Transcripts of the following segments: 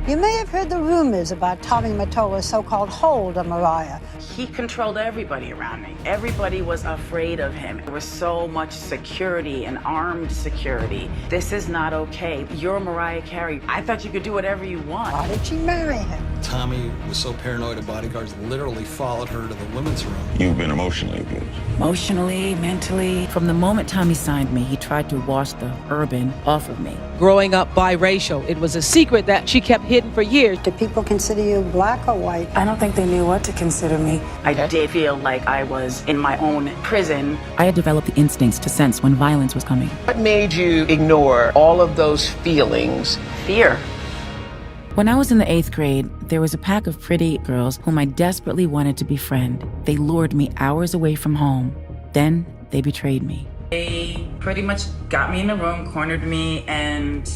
You may have heard the rumors about Tommy Mottola's so-called hold on Mariah. He controlled everybody around me. Everybody was afraid of him. There was so much security and armed security. This is not okay. You're Mariah Carey. I thought you could do whatever you want. Why did she marry him? Tommy was so paranoid that bodyguards literally followed her to the women's room. You've been emotionally abused. Emotionally, mentally. From the moment Tommy signed me, he tried to wash the urban off of me. Growing up biracial, it was a secret that she kept hidden for years. Did people consider you black or white? I don't think they knew what to consider me. I did feel like I was in my own prison. I had developed the instincts to sense when violence was coming. What made you ignore all of those feelings? Fear. When I was in the 8th grade, there was a pack of pretty girls whom I desperately wanted to befriend. They lured me hours away from home. Then they betrayed me. They pretty much got me in a room, cornered me, and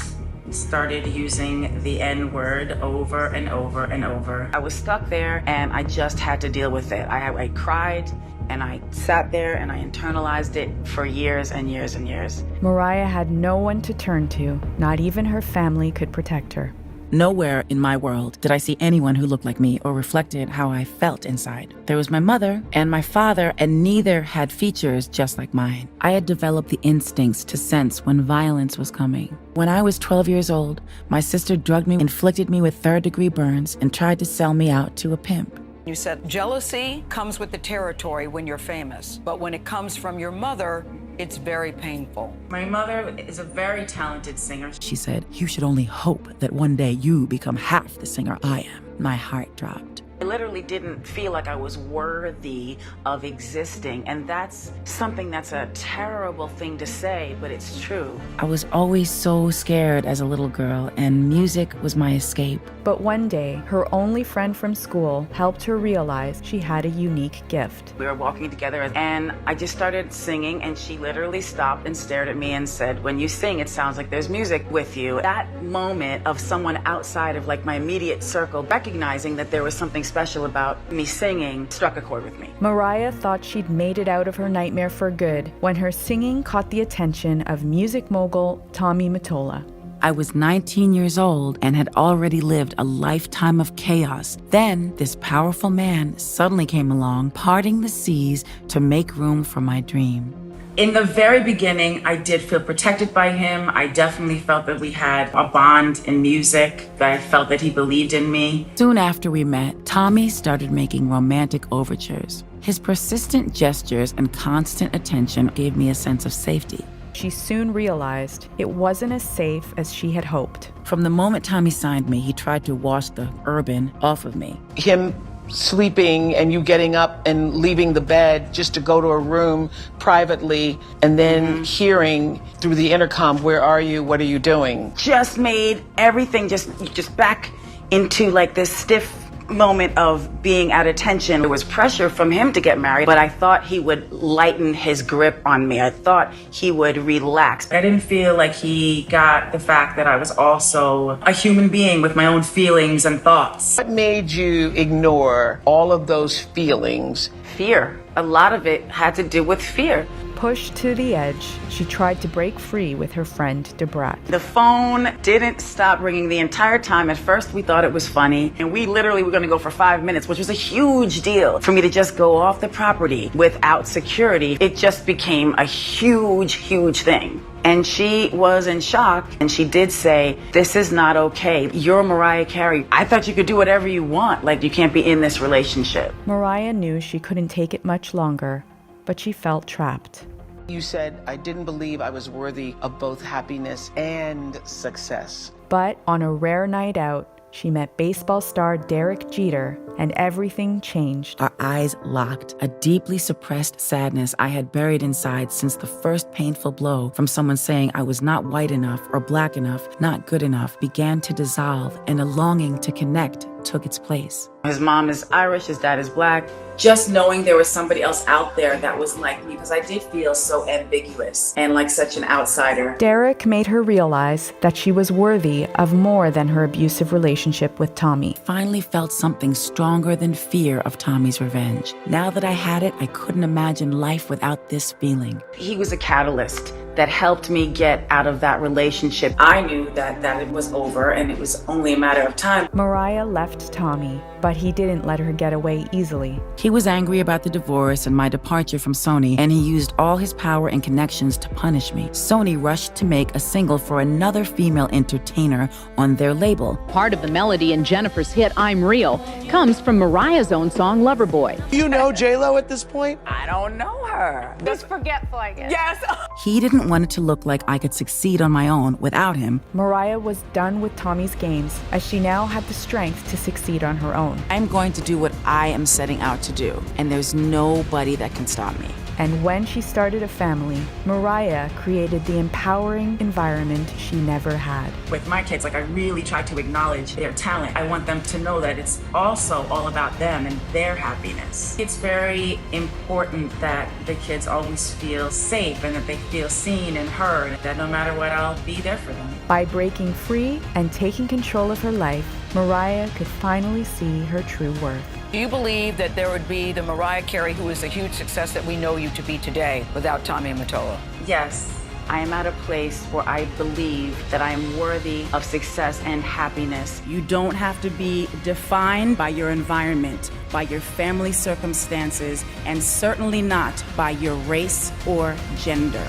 started using the N-word over and over and over. I was stuck there and I just had to deal with it. I cried and I sat there and I internalized it for years and years and years. Mariah had no one to turn to. Not even her family could protect her. Nowhere in my world did I see anyone who looked like me or reflected how I felt inside. There was my mother and my father, and neither had features just like mine. I had developed the instincts to sense when violence was coming. When I was 12 years old, my sister drugged me, inflicted me with 3rd-degree burns, and tried to sell me out to a pimp. You said jealousy comes with the territory when you're famous, but when it comes from your mother, it's very painful. My mother is a very talented singer. She said, "You should only hope that one day you become half the singer I am." My heart dropped. I literally didn't feel like I was worthy of existing, and that's something that's a terrible thing to say, but it's true. I was always so scared as a little girl, and music was my escape. But one day, her only friend from school helped her realize she had a unique gift. We were walking together, and I just started singing, and she literally stopped and stared at me and said, "When you sing, it sounds like there's music with you." That moment of someone outside of like my immediate circle recognizing that there was something special about me singing struck a chord with me. Mariah thought she'd made it out of her nightmare for good when her singing caught the attention of music mogul Tommy Mottola. I was 19 years old and had already lived a lifetime of chaos. Then this powerful man suddenly came along, parting the seas to make room for my dream. In the very beginning, I did feel protected by him. I definitely felt that we had a bond in music, that I felt that he believed in me. Soon after we met, Tommy started making romantic overtures. His persistent gestures and constant attention gave me a sense of safety. She soon realized it wasn't as safe as she had hoped. From the moment Tommy signed me, he tried to wash the urban off of me. Him sleeping and you getting up and leaving the bed just to go to a room privately and then hearing through the intercom, "Where are you? What are you doing?" Just made everything just back into like this stiff moment of being at attention. There was pressure from him to get married, but I thought he would lighten his grip on me. I thought he would relax. I didn't feel like he got the fact that I was also a human being with my own feelings and thoughts. What made you ignore all of those feelings? Fear. A lot of it had to do with fear. Pushed to the edge, she tried to break free with her friend Debrat. The phone didn't stop ringing the entire time. At first, we thought it was funny, and we literally were going to go for 5 minutes, which was a huge deal. For me to just go off the property without security, it just became a huge, huge thing. And she was in shock, and she did say, "This is not okay. You're Mariah Carey. I thought you could do whatever you want. Like, you can't be in this relationship." Mariah knew she couldn't take it much longer, but she felt trapped. You said, "I didn't believe I was worthy of both happiness and success." But on a rare night out, she met baseball star Derek Jeter, and everything changed. Our eyes locked. A deeply suppressed sadness I had buried inside since the first painful blow from someone saying I was not white enough or black enough, not good enough, began to dissolve, and a longing to connect took its place. His mom is Irish, his dad is black. Just knowing there was somebody else out there that was like me, because I did feel so ambiguous and like such an outsider. Derek made her realize that she was worthy of more than her abusive relationship with Tommy. Finally felt something stronger than fear of Tommy's revenge. Now that I had it, I couldn't imagine life without this feeling. He was a catalyst that helped me get out of that relationship. I knew that it was over and it was only a matter of time. Mariah left Tommy, but he didn't let her get away easily. He was angry about the divorce and my departure from Sony, and he used all his power and connections to punish me. Sony rushed to make a single for another female entertainer on their label. Part of the melody in Jennifer's hit I'm Real comes from Mariah's own song Loverboy. You know J-Lo at this point? I don't know her. Just forgetful, I guess. Yes. He didn't want it to look like I could succeed on my own without him. Mariah was done with Tommy's games, as she now had the strength to succeed on her own. I'm going to do what I am setting out to do, and there's nobody that can stop me. And when she started a family, Mariah created the empowering environment she never had. With my kids, I really try to acknowledge their talent. I want them to know that it's also all about them and their happiness. It's very important that the kids always feel safe and that they feel seen and heard, that no matter what, I'll be there for them. By breaking free and taking control of her life, Mariah could finally see her true worth. Do you believe that there would be the Mariah Carey who is the huge success that we know you to be today without Tommy and Mottola? Yes, I am at a place where I believe that I am worthy of success and happiness. You don't have to be defined by your environment, by your family circumstances, and certainly not by your race or gender.